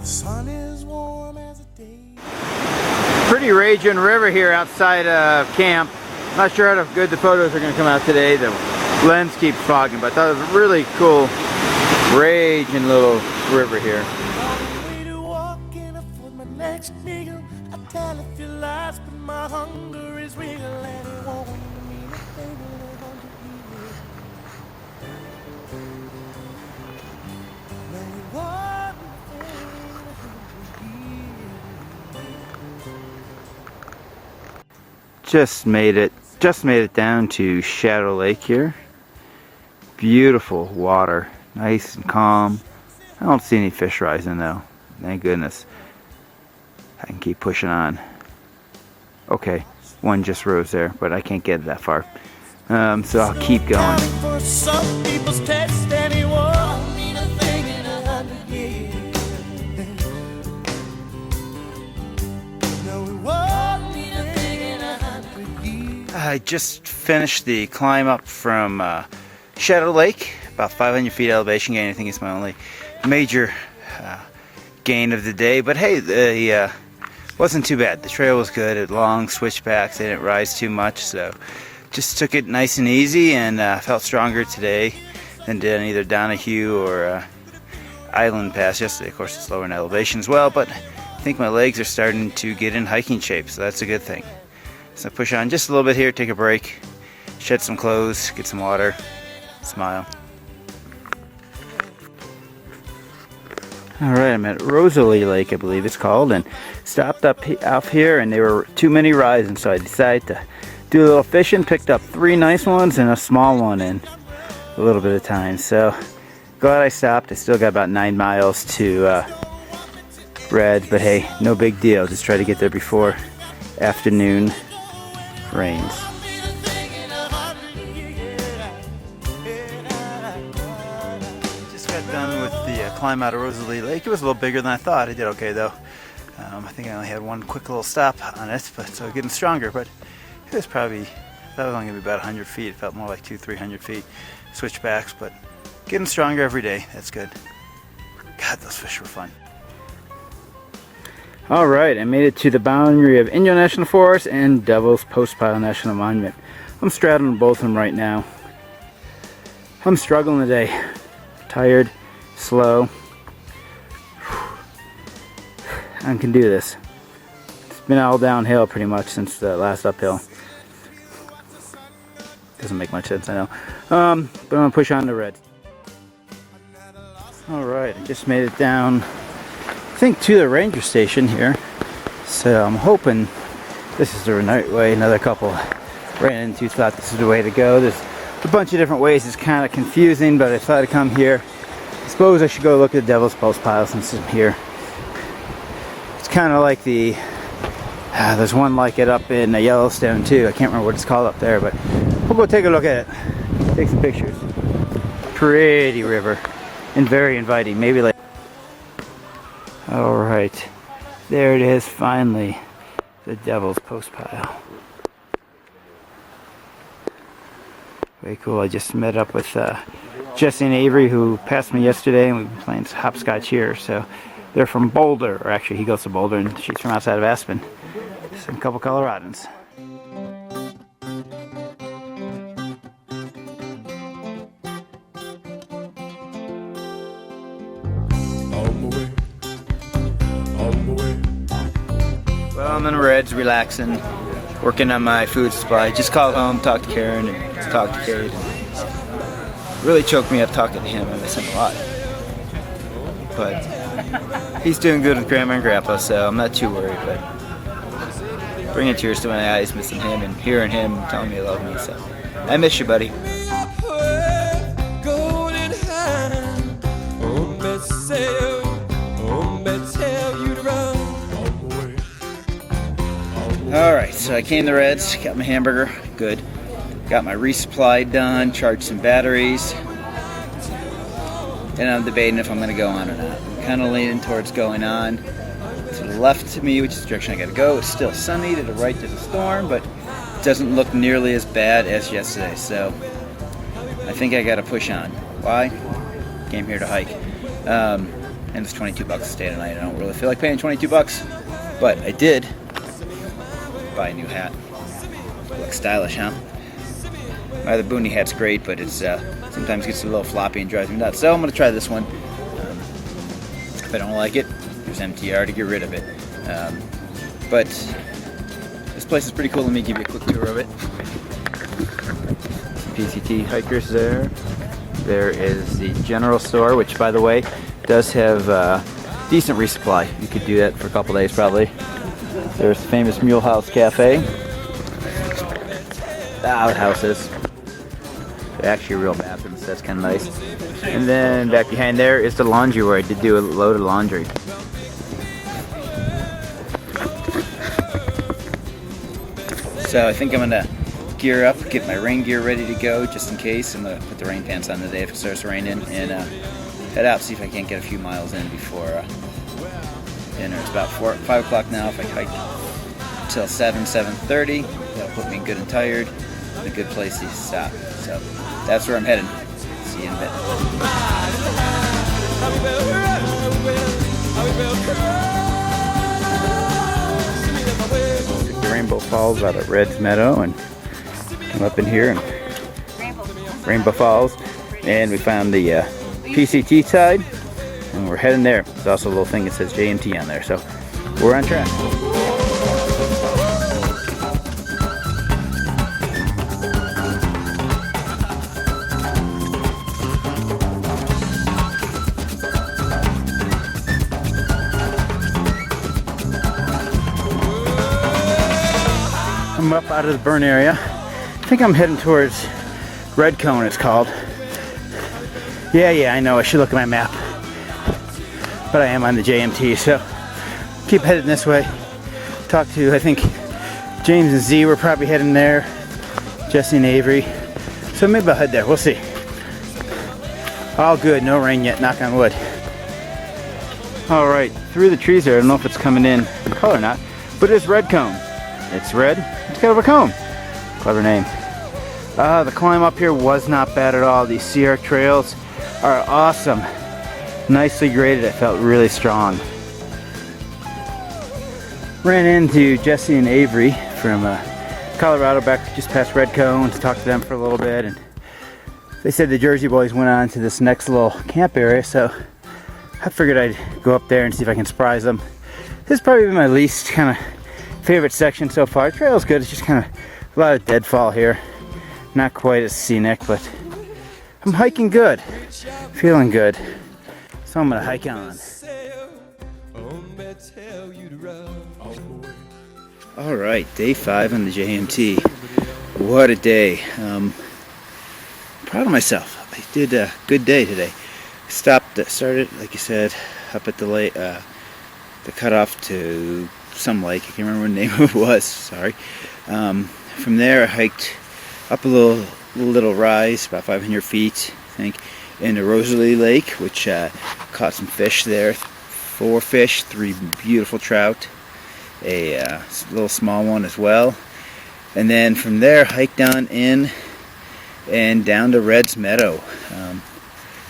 The sun is warm as a day. Pretty raging river here outside of camp. Not sure how good the photos are going to come out today. The lens keeps fogging, but I thought it was a really cool raging little river here. Just made it down to Shadow Lake here. Beautiful water, nice and calm. I don't see any fish rising though, thank goodness. I can keep pushing on. Okay, one just rose there, but I can't get that far. So I'll keep going. I just finished the climb up from Shadow Lake, about 500 feet elevation gain. I think it's my only major gain of the day, but hey, the wasn't too bad. The trail was good. It had long switchbacks. They didn't rise too much, so just took it nice and easy, and felt stronger today than did on either Donahue or Island Pass yesterday. Of course, it's lower in elevation as well, but I think my legs are starting to get in hiking shape, so that's a good thing. So push on just a little bit here, take a break, shed some clothes, get some water, smile. Alright, I'm at Rosalie Lake, I believe it's called, and stopped up here, and there were too many rising, so I decided to do a little fishing. Picked up 3 nice ones and a small one in a little bit of time. So glad I stopped. I still got about 9 miles to Reds, but hey, no big deal. Just try to get there before afternoon rains. Just got done with the climb out of Rosalie Lake. It was a little bigger than I thought. I did okay though. I think I only had one quick little stop on it, but so getting stronger. But it was probably, that was only gonna be about 100 feet. It felt more like 200-300 feet switchbacks, but getting stronger every day. That's good. God, those fish were fun. Alright, I made it to the boundary of Inyo National Forest and Devil's Postpile National Monument. I'm straddling both of them right now. I'm struggling today. Tired, slow. I can do this. It's been all downhill pretty much since the last uphill. Doesn't make much sense, I know. But I'm going to push on the red. Alright, I just made it down, I think, to the ranger station here. So I'm hoping this is the right way. Another couple ran into, thought this is the way to go. There's a bunch of different ways. It's kind of confusing, but I thought I'd come here. I suppose I should go look at the Devil's Postpile since I'm here. It's kind of like the, there's one like it up in Yellowstone too. I can't remember what it's called up there, but we'll go take a look at it. Take some pictures. Pretty river and very inviting. Maybe like. Alright, there it is, finally, the Devil's Postpile. Very cool. I just met up with Jesse and Avery, who passed me yesterday, and we've been playing hopscotch here. So they're from Boulder, or actually he goes to Boulder, and she's from outside of Aspen. Some couple Coloradans. Well, I'm in the Reds, relaxing, working on my food supply. Just called home, talked to Karen, and talked to Kate. Really choked me up talking to him. I miss him a lot. But he's doing good with Grandma and Grandpa, so I'm not too worried. But bringing tears to my eyes, missing him and hearing him telling me he loved me. So I miss you, buddy. Alright, so I came to Reds, got my hamburger, good. Got my resupply done, charged some batteries. And I'm debating if I'm going to go on or not. I'm kind of leaning towards going on. To the left of me, which is the direction I got to go, it's still sunny. To the right there's a storm, but it doesn't look nearly as bad as yesterday. So I think I got to push on. Why? Came here to hike. and it's $22 to stay tonight. I don't really feel like paying $22, but I did buy a new hat. Looks stylish, huh? My other Boonie hat's great, but it's sometimes gets a little floppy and drives me nuts. So I'm gonna try this one. If I don't like it, there's MTR to get rid of it. But this place is pretty cool. Let me give you a quick tour of it. PCT hikers there. There is the general store, which, by the way, does have decent resupply. You could do that for a couple days probably. There's the famous Mule House Cafe. The outhouses. They're actually real bathrooms, so that's kind of nice. And then back behind there is the laundry, where I did do a load of laundry. So I think I'm gonna gear up, get my rain gear ready to go just in case. I'm gonna put the rain pants on today if it starts raining, and head out, see if I can't get a few miles in before dinner. It's about 5 o'clock now. If I hike till 7:30, that'll put me good and tired, and a good place to stop. So that's where I'm heading. See you in a bit. The Rainbow Falls out at Red's Meadow, and come up in here and Rainbow Falls, and we found the PCT side, and we're heading there. There's also a little thing that says JMT on there, so we're on track. I'm up out of the burn area. I think I'm heading towards Red Cone, it's called. Yeah, I know, I should look at my map. But I am on the JMT, so keep heading this way. Talk to, I think, James and Z were probably heading there. Jesse and Avery. So maybe I'll head there, we'll see. All good, no rain yet, knock on wood. Alright, through the trees there, I don't know if it's coming in color or not, but it's Red Cone. It's red, it's got a cone. Clever name. The climb up here was not bad at all. These CR trails are awesome. Nicely graded, it felt really strong. Ran into Jesse and Avery from Colorado back just past Red Cone to talk to them for a little bit, and they said the Jersey boys went on to this next little camp area, so I figured I'd go up there and see if I can surprise them. This is probably my least kind of favorite section so far. The trail's good, it's just kind of a lot of deadfall here. Not quite as scenic, but I'm hiking good. Feeling good. So I'm gonna hike on. Alright, day 5 on the JMT. What a day. Proud of myself. I did a good day today. Started, like you said, up at the lake, the cutoff to some lake. I can't remember what the name of it was, sorry. From there I hiked up a little rise, about 500 feet, I think, into Rosalie Lake, which caught some fish there. 4 fish, 3 beautiful trout, a little small one as well. And then from there hiked on in and down to Red's Meadow.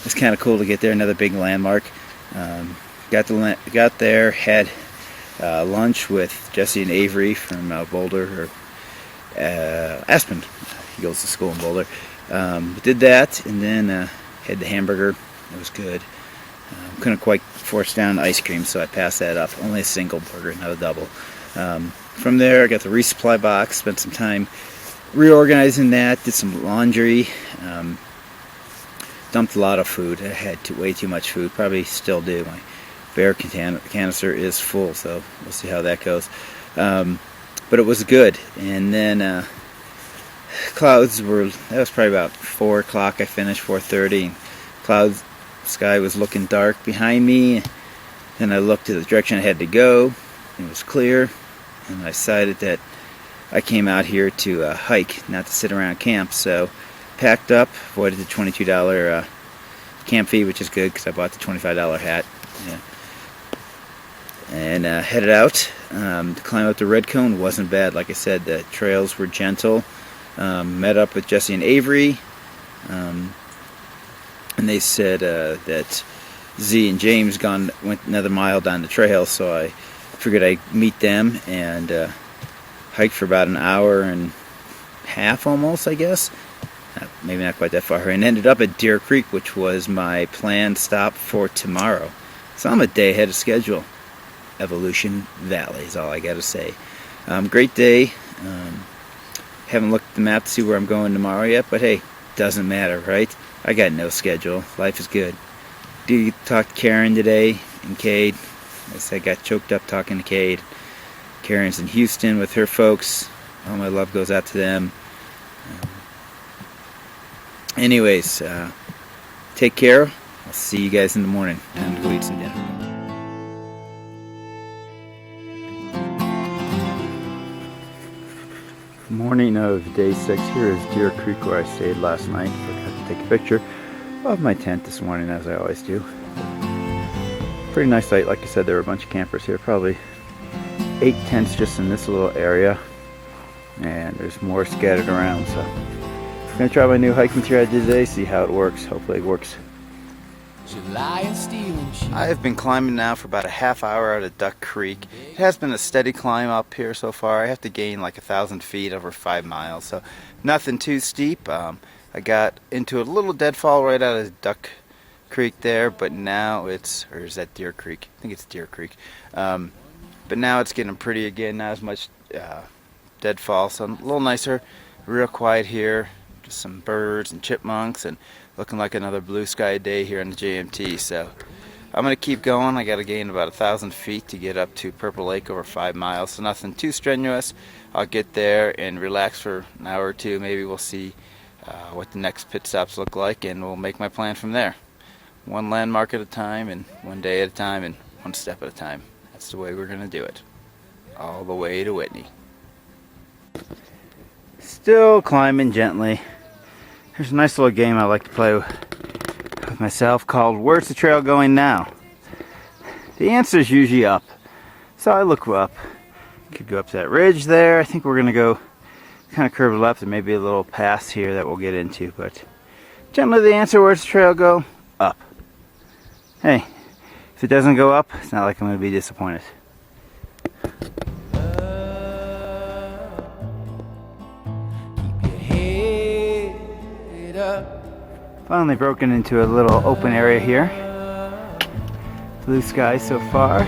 It's kind of cool to get there, another big landmark. Got there, had lunch with Jesse and Avery from Boulder, or Aspen. He goes to school in Boulder. Did that, and then had the hamburger. It was good. Couldn't quite force down ice cream, so I passed that up. Only a single burger, not a double. From there, I got the resupply box. Spent some time reorganizing that. Did some laundry. Dumped a lot of food. I had way too much food. Probably still do. My bear canister is full, so we'll see how that goes. But it was good. And then clouds were, that was probably about 4 o'clock. I finished 4:30. Sky was looking dark behind me. Then I looked to the direction I had to go. It was clear, and I decided that I came out here to hike, not to sit around camp. So packed up, avoided the $22 camp fee, which is good because I bought the $25 hat. Yeah. And headed out. The climb up the Red Cone wasn't bad. Like I said, the trails were gentle. Met up with Jesse and Avery, and they said that Z and James went another mile down the trail, so I figured I'd meet them and hike for about an hour and a half almost, I guess. Maybe not quite that far, and ended up at Deer Creek, which was my planned stop for tomorrow. So I'm a day ahead of schedule. Evolution Valley is all I gotta say. Great day. Haven't looked at the map to see where I'm going tomorrow yet, but hey, doesn't matter, right? I got no schedule. Life is good. Did talk to Karen today and Cade. I got choked up talking to Cade. Karen's in Houston with her folks. All my love goes out to them. Anyways, take care. I'll see you guys in the morning. Time to go eat some dinner. Morning of day 6. Here is Deer Creek where I stayed last night. Forgot to take a picture of my tent this morning, as I always do. Pretty nice site. Like I said, there were a bunch of campers here. Probably 8 tents just in this little area, and there's more scattered around. So I'm gonna try my new hiking strategy today, see how it works. Hopefully it works. I have been climbing now for about a half hour out of Duck Creek. It has been a steady climb up here so far. I have to gain like 1,000 feet over 5 miles, so nothing too steep. I got into a little deadfall right out of Duck Creek there, but now it's, or is that Deer Creek? I think it's Deer Creek. But now it's getting pretty again, not as much deadfall, so a little nicer, real quiet here. Just some birds and chipmunks, and looking like another blue sky day here in the JMT. So I'm going to keep going. I got to gain about 1,000 feet to get up to Purple Lake over 5 miles, so nothing too strenuous. I'll get there and relax for an hour or two. Maybe we'll see what the next pit stops look like, and we'll make my plan from there. One landmark at a time, and one day at a time, and one step at a time. That's the way we're going to do it. All the way to Whitney. Still climbing gently. There's a nice little game I like to play with myself called Where's the Trail Going Now? The answer is usually up. So I look up. Could go up to that ridge there. I think we're going to go kind of curve left and maybe a little pass here that we'll get into. But generally the answer, where's the trail go? Up. Hey, if it doesn't go up, it's not like I'm going to be disappointed. Finally broken into a little open area here. Blue sky so far.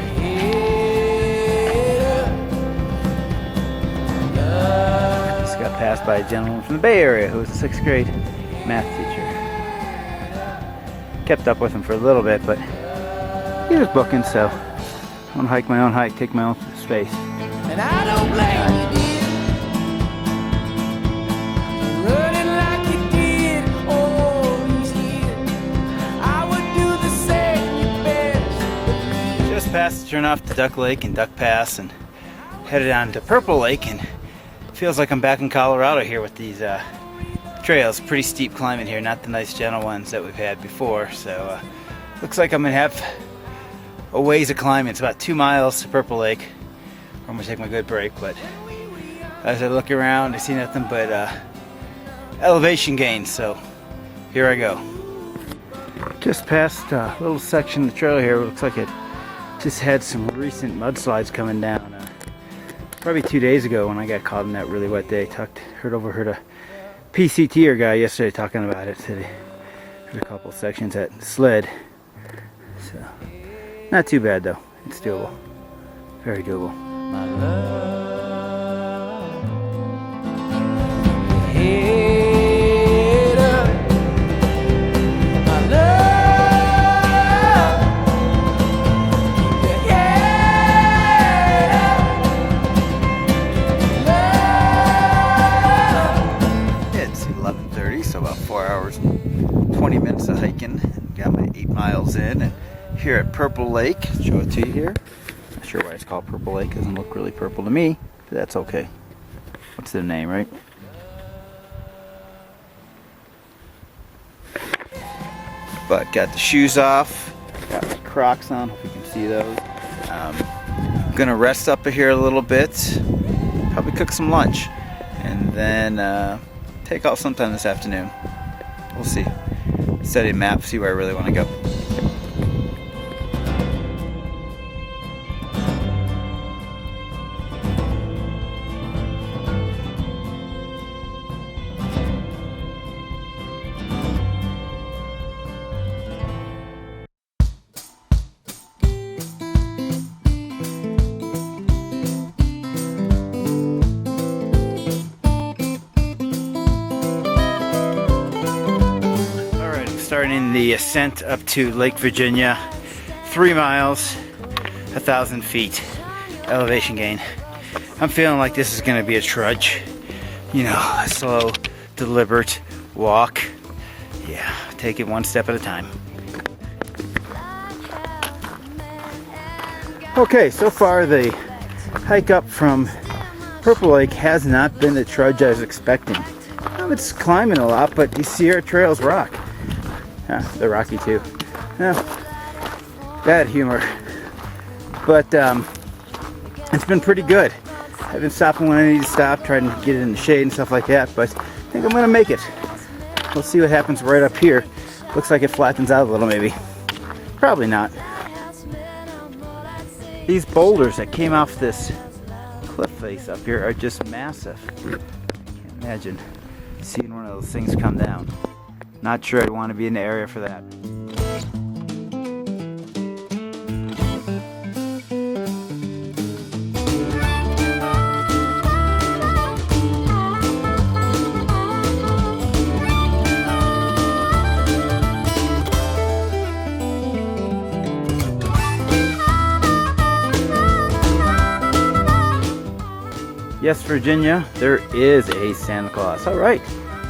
Just got passed by a gentleman from the Bay Area who was a 6th grade math teacher. Kept up with him for a little bit, but he was booking, so I'm gonna hike my own hike, take my own space. And I don't blame you, dear. Running like you did all these years. I would do the same, you bet. Just passed, turn off to Duck Lake and Duck Pass and headed on to Purple Lake, and it feels like I'm back in Colorado here with these trails. Pretty steep climbing here, not the nice gentle ones that we've had before, so looks like I'm gonna have a ways of climbing. It's about 2 miles to Purple Lake. I'm gonna take my good break, but as I look around I see nothing but elevation gains, so here I go. Just past a little section of the trail here. It looks like it just had some recent mudslides coming down. Probably 2 days ago when I got caught in that really wet day. Heard a PCTer guy yesterday talking about it. Said he heard a couple sections that slid. So not too bad though. It's doable. Very doable. My love, head up. My love, keep your head up. It's 11:30, so about 4 hours and 20 minutes of hiking. Got my 8 miles in, and here at Purple Lake, show it to you here. Not sure why it's called Purple Lake. Doesn't look really purple to me, but that's okay. What's the name, right? But got the shoes off, got my Crocs on. Hope you can see those. I'm gonna rest up here a little bit. Probably cook some lunch, and then take off sometime this afternoon. We'll see. Study a map, see where I really want to go. starting the ascent up to Lake Virginia. 3 miles, 1,000 feet elevation gain. I'm feeling like this is going to be a trudge. You know, a slow, deliberate walk. Yeah, take it one step at a time. Okay, so far the hike up from Purple Lake has not been the trudge I was expecting. It's climbing a lot, but these Sierra trails rock. They're rocky too. Bad humor. But it's been pretty good. I've been stopping when I need to stop, trying to get it in the shade and stuff like that, but I think I'm gonna make it. We'll see what happens right up here. Looks like it flattens out a little maybe. Probably not. These boulders that came off this cliff face up here are just massive. Can't imagine seeing one of those things come down. Not sure I'd want to be in the area for that. Yes, Virginia, there is a Santa Claus. All right,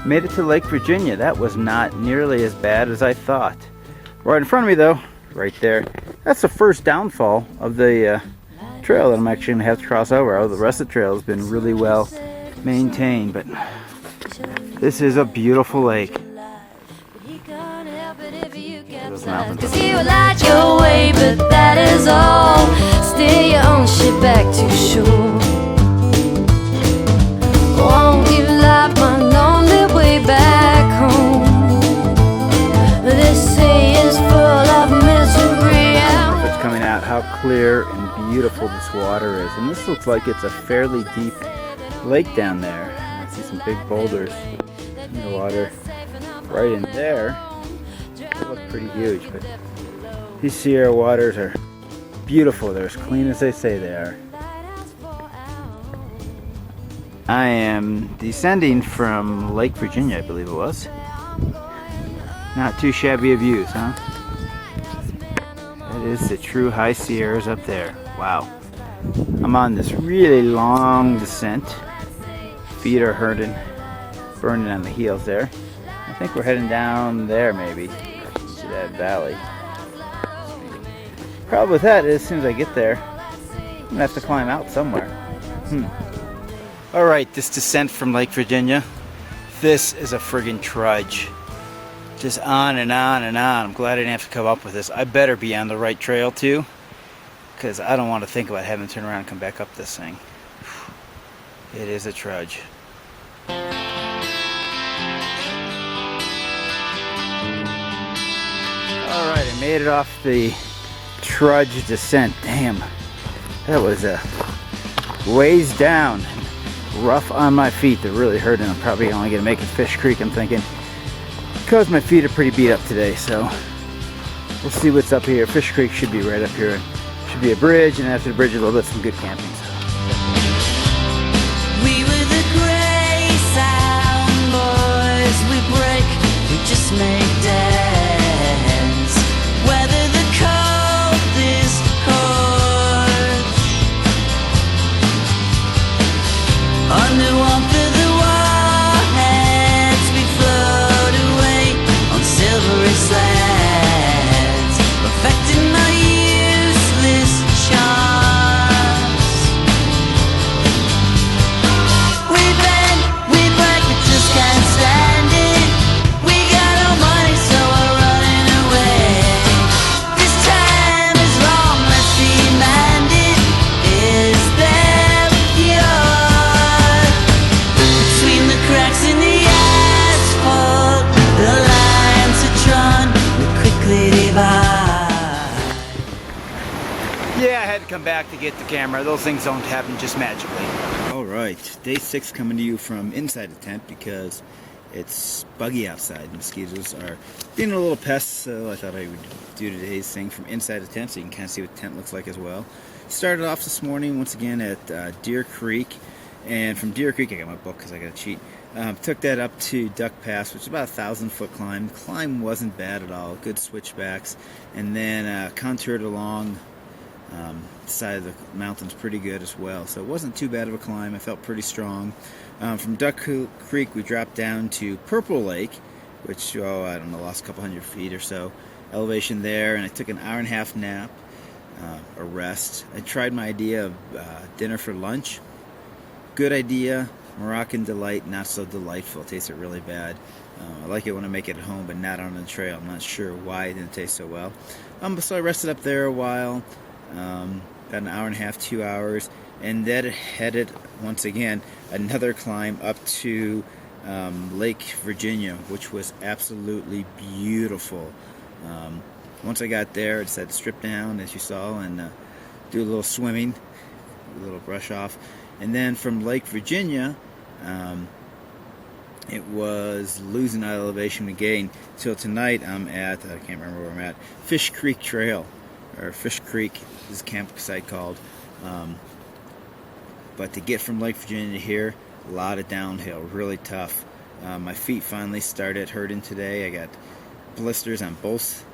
made it to Lake Virginia. That was not nearly as bad as I thought. Right in front of me though, right there, that's the first downfall of the trail that I'm actually gonna have to cross over. Oh, the rest of the trail has been really well maintained, but this is a beautiful lake. Those mountains. 'Cause you light your way, but that is all. Steer your own ship back to shore. Won't you light my lonely way back home? This sea is full of misery. It's coming out how clear and beautiful this water is, and this looks like it's a fairly deep lake down there. I see some big boulders in the water right in there. They look pretty huge, but these Sierra waters are beautiful. They're as clean as they say they are. I am descending from Lake Virginia, I believe it was. Not too shabby of views, huh? That is the true high Sierras up there. Wow. I'm on this really long descent. Feet are hurting, burning on the heels there. I think we're heading down there maybe, to that valley. Problem with that is as soon as I get there, I'm gonna have to climb out somewhere. Alright, this descent from Lake Virginia, this is a friggin' trudge. Just on and on and on. I'm glad I didn't have to come up with this. I better be on the right trail too, because I don't want to think about having to turn around and come back up this thing. It is a trudge. Alright, I made it off the trudge descent. Damn, that was a ways down. Rough on my feet. They're really hurting. I'm probably only going to make it Fish Creek, I'm thinking, because my feet are pretty beat up today. So we'll see what's up here. Fish Creek should be right up here. Should be a bridge, and after the bridge a little bit some good camping. We were the gray sound boys. We break, we just make dance. Whether the cold is harsh, under warmth of the warheads, we float away on silvery sleds, perfecting our useless charms. We bend, we break, we just can't stand it. We got no money, so we're running away. This time is wrong, let's demand it. Is there yours? Between the cracks in the asphalt, the lines are drawn, we quickly divide. Yeah, I had to come back to get the camera. Those things don't happen just magically. Alright, day 6 coming to you from inside the tent because it's buggy outside. Mosquitoes are being a little pests, so I thought I would do today's thing from inside the tent so you can kind of see what the tent looks like as well. Started off this morning once again at Deer Creek, and from Deer Creek, I got my book because I got to cheat. Took that up to Duck Pass, which is about a 1,000-foot climb. The climb wasn't bad at all, good switchbacks, and then contoured along the side of the mountains pretty good as well. So it wasn't too bad of a climb. I felt pretty strong. From Duck Creek, we dropped down to Purple Lake, which, I don't know, lost a couple hundred feet or so elevation there, and I took an hour-and-a-half nap, a rest. I tried my idea of dinner for lunch. Good idea. Moroccan delight, not so delightful. It tasted really bad. I like it when I make it at home, but not on the trail. I'm not sure why it didn't taste so well. So I rested up there a while, about an hour and a half, 2 hours, and then headed, once again, another climb up to Lake Virginia, which was absolutely beautiful. Once I got there, I decided to strip down, as you saw, and do a little swimming, a little brush off. And then from Lake Virginia, it was losing elevation again. Till tonight I'm at, I can't remember where I'm at, Fish Creek Trail, or Fish Creek is a campsite called. But to get from Lake Virginia to here, a lot of downhill, really tough. My feet finally started hurting today. I got blisters on both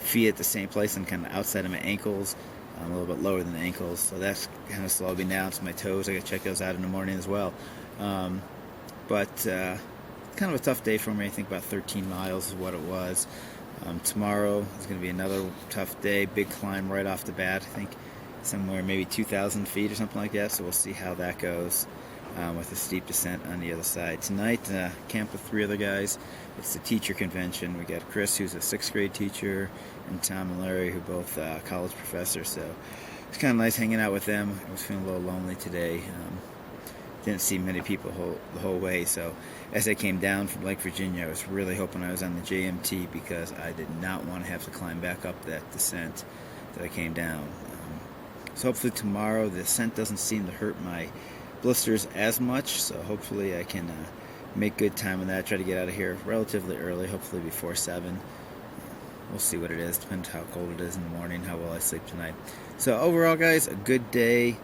feet at the same place and kind of outside of my ankles. A little bit lower than the ankles, so that's kind of slowed me down. So my toes, I gotta check those out in the morning as well. But kind of a tough day for me. I think about 13 miles is what it was. Tomorrow is going to be another tough day. Big climb right off the bat. I think somewhere maybe 2,000 feet or something like that. So we'll see how that goes with a steep descent on the other side. Tonight, camp with 3 other guys. It's the teacher convention. We got Chris, who's a 6th grade teacher, and Tom and Larry, who are both college professors. So it's kind of nice hanging out with them. I was feeling a little lonely today. Didn't see many people the whole way. So as I came down from Lake Virginia, I was really hoping I was on the JMT because I did not want to have to climb back up that descent that I came down. So hopefully tomorrow the ascent doesn't seem to hurt my blisters as much. So hopefully I can make good time on that. Try to get out of here relatively early, hopefully before 7. We'll see what it is. Depends how cold it is in the morning, how well I sleep tonight. So overall, guys, a good day.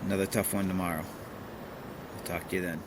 Another tough one tomorrow. I'll talk to you then.